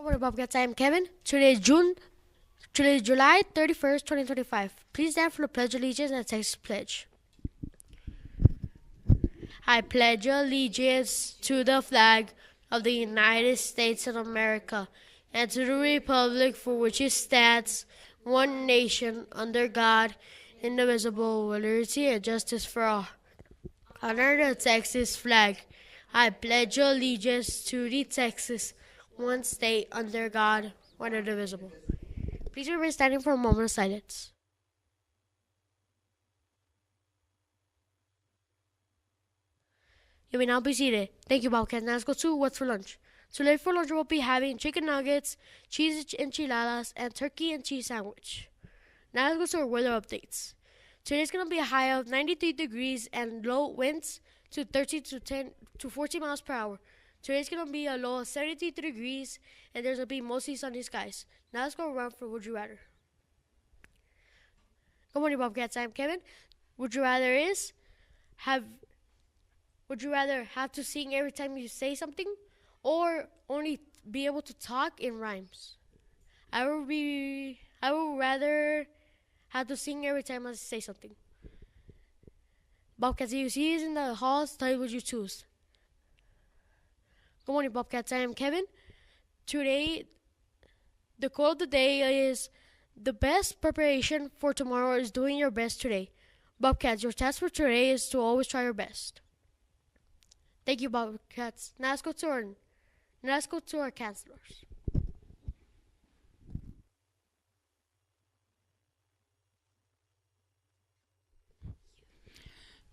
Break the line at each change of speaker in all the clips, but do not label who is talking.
Good morning, Bobcats. I am Kevin. Today is July 31st, 2025. Please stand for the Pledge of Allegiance and Texas Pledge. I pledge allegiance to the flag of the United States of America and to the republic for which it stands, one nation, under God, indivisible, with liberty and justice for all. Under the Texas flag, I pledge allegiance to the Texas, one state under God, one indivisible. Please remain standing for a moment of silence. You may now be seated. Thank you, Bobcat. Now let's go to what's for lunch. Today for lunch we'll be having chicken nuggets, cheese enchiladas, and turkey and cheese sandwich. Now let's go to our weather updates. Today's going to be a high of 93 degrees and low winds to 13 to 14 miles per hour. Today's going to be a low of 73 degrees and there's going to be mostly sunny skies. Now let's go around for Would You Rather. Good morning, Bobcats. I'm Kevin. Would you rather have to sing every time you say something or only be able to talk in rhymes? I would rather have to sing every time I say something. Bobcats, if you see us in the halls, tell me what you choose. Good morning, Bobcats. I am Kevin. Today, the quote of the day is, the best preparation for tomorrow is doing your best today. Bobcats, your task for today is to always try your best. Thank you, Bobcats. Now let's go to our counselors.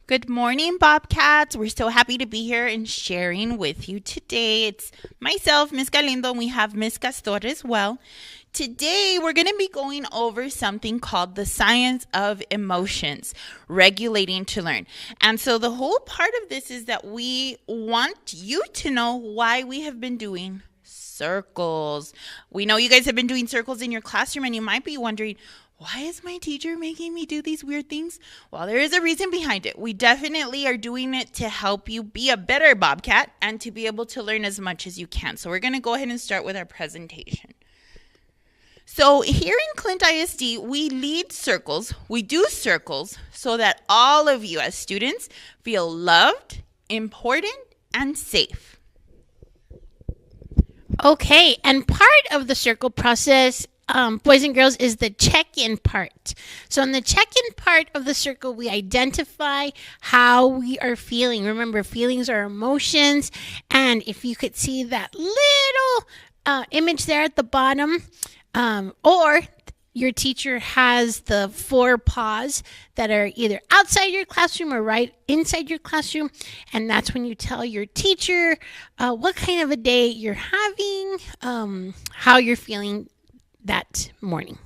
Good morning, Bobcats. We're so happy to be here and sharing with you today. It's myself, Miss Galindo, and we have Miss Castor as well. Today, we're going to be going over something called the science of emotions, regulating to learn. And so the whole part of this is that we want you to know why we have been doing circles. We know you guys have been doing circles in your classroom, and you might be wondering, why is my teacher making me do these weird things? Well, there is a reason behind it. We definitely are doing it to help you be a better Bobcat and to be able to learn as much as you can. So we're going to go ahead and start with our presentation. So here in Clint ISD, we lead circles. We do circles so that all of you as students feel loved, important, and safe.
Okay, and part of the circle process, boys and girls, is the check-in part. So in the check-in part of the circle, we identify how we are feeling. Remember, feelings are emotions. And if you could see that little image there at the bottom, or your teacher has the 4 paws that are either outside your classroom or right inside your classroom. And that's when you tell your teacher what kind of a day you're having, how you're feeling that morning.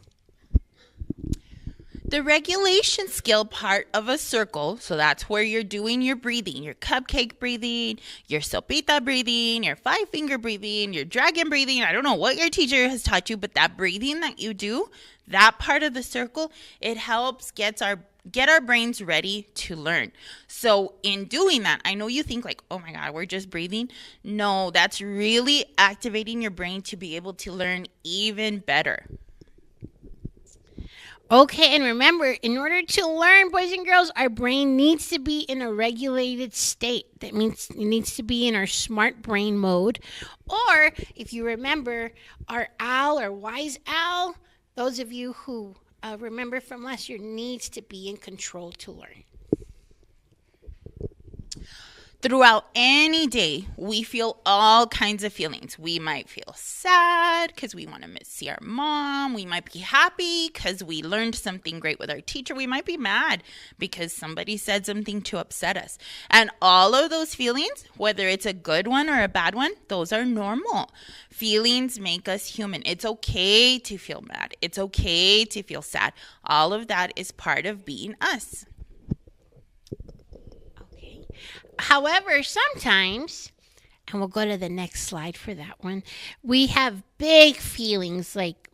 The regulation skill part of a circle, so that's where you're doing your breathing, your cupcake breathing, your sopita breathing, your 5-finger breathing, your dragon breathing. I don't know what your teacher has taught you, but that breathing that you do, that part of the circle, it helps get our brains ready to learn. So in doing that, I know you think like, oh my God, we're just breathing. No, that's really activating your brain to be able to learn even better.
Okay, and remember, in order to learn, boys and girls, our brain needs to be in a regulated state. That means it needs to be in our smart brain mode. Or, if you remember, our owl or wise owl, those of you who remember from last year, needs to be in control to learn.
Throughout any day, we feel all kinds of feelings. We might feel sad because we want to see our mom. We might be happy because we learned something great with our teacher. We might be mad because somebody said something to upset us. And all of those feelings, whether it's a good one or a bad one, those are normal. Feelings make us human. It's okay to feel mad. It's okay to feel sad. All of that is part of being us.
However, sometimes, and we'll go to the next slide for that one, we have big feelings like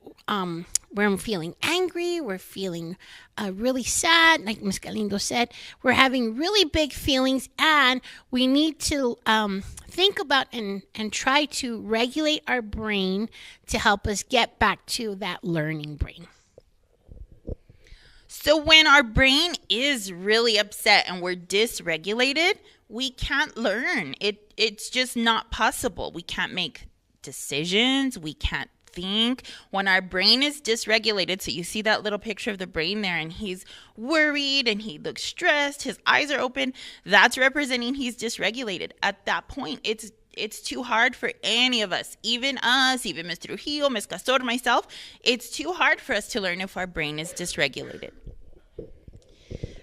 we're feeling angry, we're feeling really sad, like Ms. Galindo said, we're having really big feelings, and we need to think about and try to regulate our brain to help us get back to that learning brain.
So when our brain is really upset and we're dysregulated, we can't learn. It's just not possible. We can't make decisions. We can't think. When our brain is dysregulated, so you see that little picture of the brain there, and he's worried and he looks stressed, his eyes are open, that's representing he's dysregulated. At that point, it's too hard for any of us, even Ms. Trujillo, Ms. Castor, myself. It's too hard for us to learn if our brain is dysregulated.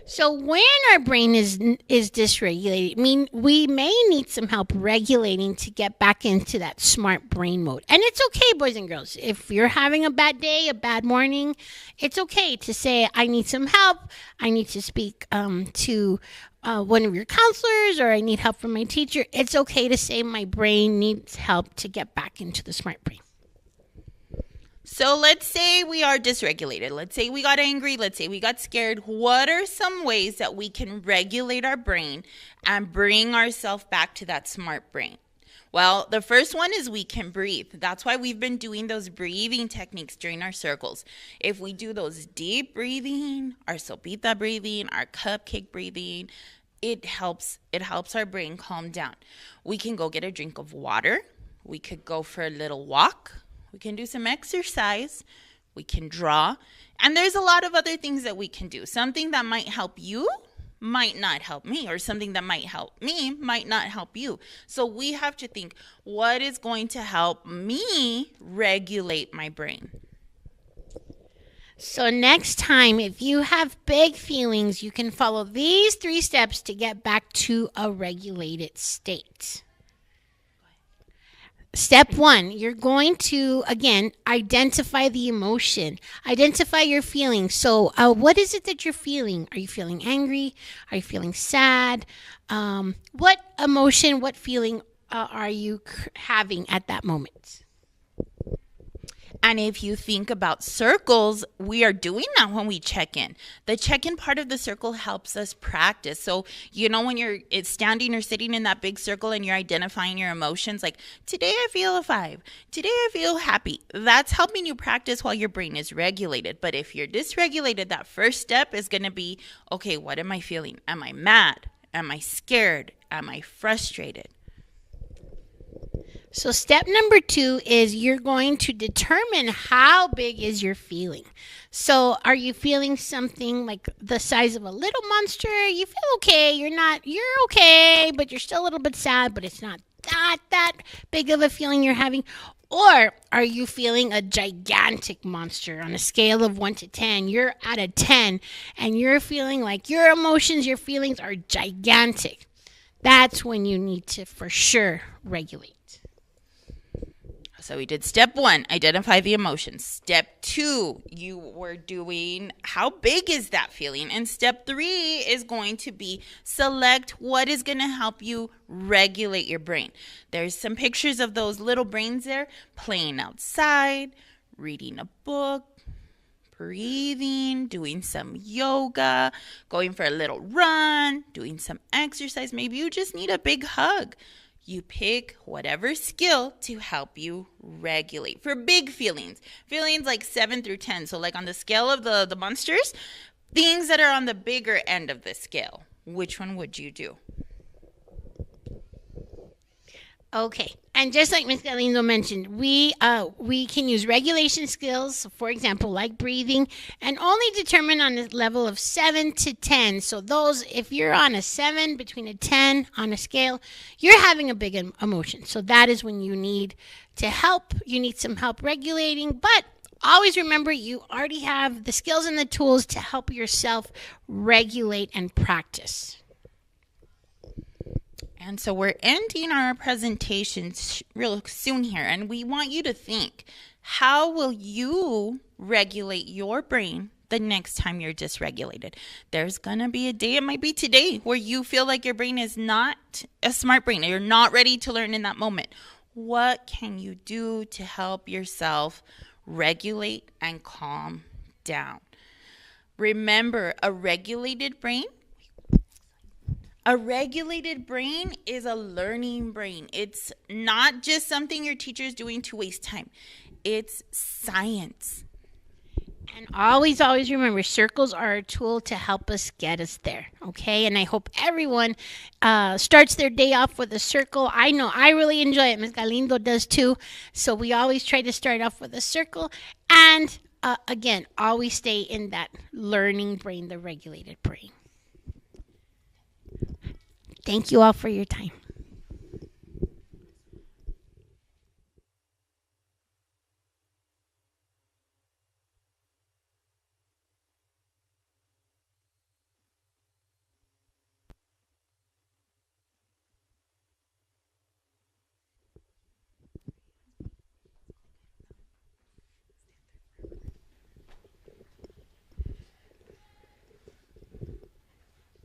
So when our brain is dysregulated, we may need some help regulating to get back into that smart brain mode. And it's okay, boys and girls. If you're having a bad day, a bad morning, it's okay to say, I need some help. I need to speak to one of your counselors, or I need help from my teacher. It's okay to say my brain needs help to get back into the smart brain.
So let's say we are dysregulated. Let's say we got angry. Let's say we got scared. What are some ways that we can regulate our brain and bring ourselves back to that smart brain? Well, the first one is we can breathe. That's why we've been doing those breathing techniques during our circles. If we do those deep breathing, our sopita breathing, our cupcake breathing, it helps our brain calm down. We can go get a drink of water. We could go for a little walk. We can do some exercise. We can draw. And there's a lot of other things that we can do. Something that might help you might not help me, or something that might help me might not help you. So we have to think, what is going to help me regulate my brain?
So next time, if you have big feelings, you can follow these 3 steps to get back to a regulated state. Step 1, you're going to, again, identify the emotion. Identify your feelings. So what is it that you're feeling? Are you feeling angry? Are you feeling sad? What emotion, what feeling are you having at that moment?
And if you think about circles, we are doing that when we check in. The check-in part of the circle helps us practice. So, when you're standing or sitting in that big circle and you're identifying your emotions, like, today I feel a 5. Today I feel happy. That's helping you practice while your brain is regulated. But if you're dysregulated, that first step is going to be, okay, what am I feeling? Am I mad? Am I scared? Am I frustrated?
So step number 2 is you're going to determine how big is your feeling. So are you feeling something like the size of a little monster? You feel okay. You're okay, but you're still a little bit sad, but it's not that big of a feeling you're having. Or are you feeling a gigantic monster on a scale of 1 to 10? You're at a 10 and you're feeling like your emotions, your feelings are gigantic. That's when you need to for sure regulate.
So we did step 1, identify the emotions. Step 2, you were doing how big is that feeling? And step 3 is going to be select what is going to help you regulate your brain. There's some pictures of those little brains there, playing outside, reading a book, breathing, doing some yoga, going for a little run, doing some exercise. Maybe you just need a big hug. You pick whatever skill to help you regulate. For big feelings like 7 through 10. So like on the scale of the monsters, things that are on the bigger end of the scale. Which one would you do?
Okay. And just like Ms. Galindo mentioned, we can use regulation skills, for example, like breathing, and only determine on a level of 7 to 10. So those, if you're on a 7, between a 10 on a scale, you're having a big emotion. So that is when you need to help. You need some help regulating, but always remember you already have the skills and the tools to help yourself regulate and practice.
And so we're ending our presentations real soon here, and we want you to think, how will you regulate your brain the next time you're dysregulated? There's going to be a day, it might be today, where you feel like your brain is not a smart brain, you're not ready to learn in that moment. What can you do to help yourself regulate, and calm down. Remember, a regulated brain is a learning brain. It's not just something your teacher is doing to waste time. It's science.
And always, always remember, circles are a tool to help us get us there, okay? And I hope everyone starts their day off with a circle. I know I really enjoy it. Ms. Galindo does too. So we always try to start off with a circle. And again, always stay in that learning brain, the regulated brain. Thank you all for your time.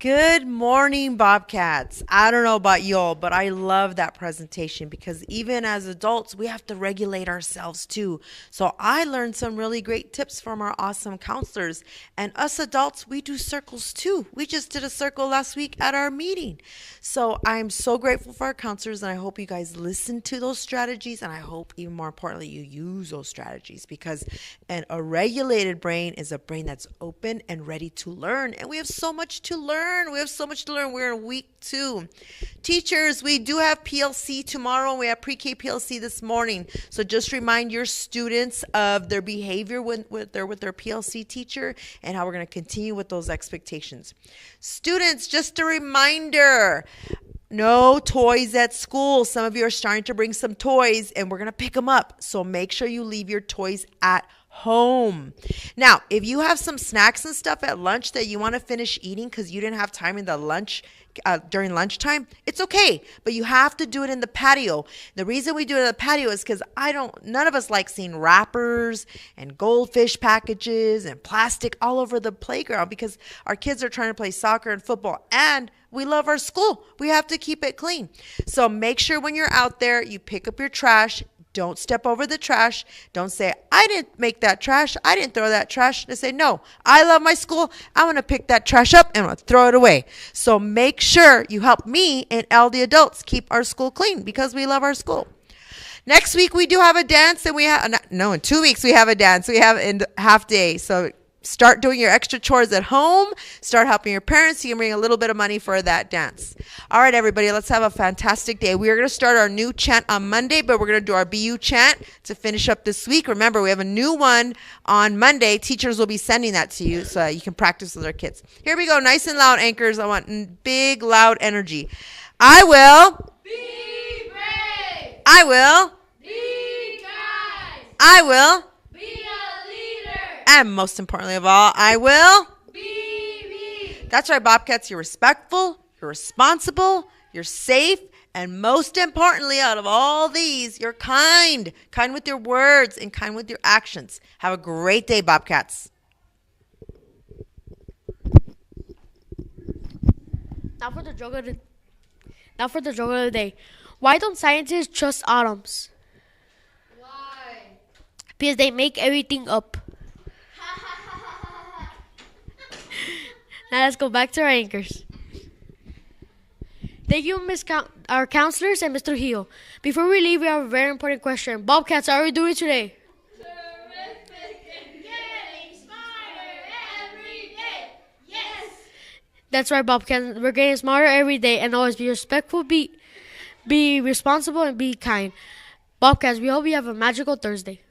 Good morning, Bobcats. I don't know about y'all, but I love that presentation because even as adults, we have to regulate ourselves too. So I learned some really great tips from our awesome counselors. And us adults, we do circles too. We just did a circle last week at our meeting. So I'm so grateful for our counselors, and I hope you guys listen to those strategies. And I hope, even more importantly, you use those strategies because a regulated brain is a brain that's open and ready to learn. And we have so much to learn. We have so much to learn. We're in week 2. Teachers, we do have PLC tomorrow, and we have pre-K PLC this morning. So just remind your students of their behavior when they're with their PLC teacher and how we're going to continue with those expectations. Students, just a reminder, no toys at school. Some of you are starting to bring some toys, and we're going to pick them up. So make sure you leave your toys at home. Now, if you have some snacks and stuff at lunch that you want to finish eating because you didn't have time in the lunch during lunchtime, it's okay, but you have to do it in the patio. The reason we do it in the patio is because none of us like seeing wrappers and goldfish packages and plastic all over the playground because our kids are trying to play soccer and football, and we love our school. We have to keep it clean. So make sure when you're out there, you pick up your trash. Don't step over the trash. Don't say, I didn't make that trash. I didn't throw that trash. They say, no, I love my school. I'm going to pick that trash up and I'm going to throw it away. So make sure you help me and all the adults keep our school clean because we love our school. Next week, we do have a dance, and in 2 weeks, we have a dance. We have in half day. So start doing your extra chores at home. Start helping your parents. You can bring a little bit of money for that dance. All right, everybody, let's have a fantastic day. We are going to start our new chant on Monday, but we're going to do our BU chant to finish up this week. Remember, we have a new one on Monday. Teachers will be sending that to you so that you can practice with our kids. Here we go. Nice and loud, anchors. I want big, loud energy. I will
Be brave.
I will
Be kind.
I will
Be a leader.
and most importantly of all, I will.
Be me.
That's right, Bobcats. You're respectful, you're responsible, you're safe, and most importantly, out of all these, you're kind. Kind with your words and kind with your actions. Have a great day, Bobcats.
Now for the joke of the day. Why don't scientists trust atoms? Why? Because they make everything up. Now let's go back to our anchors. Thank you, our counselors and Mr. Hill. Before we leave, we have a very important question. Bobcats, how are we doing today?
Terrific and getting smarter every day. Yes.
That's right, Bobcats. We're getting smarter every day, and always be respectful, be responsible, and be kind. Bobcats, we hope you have a magical Thursday.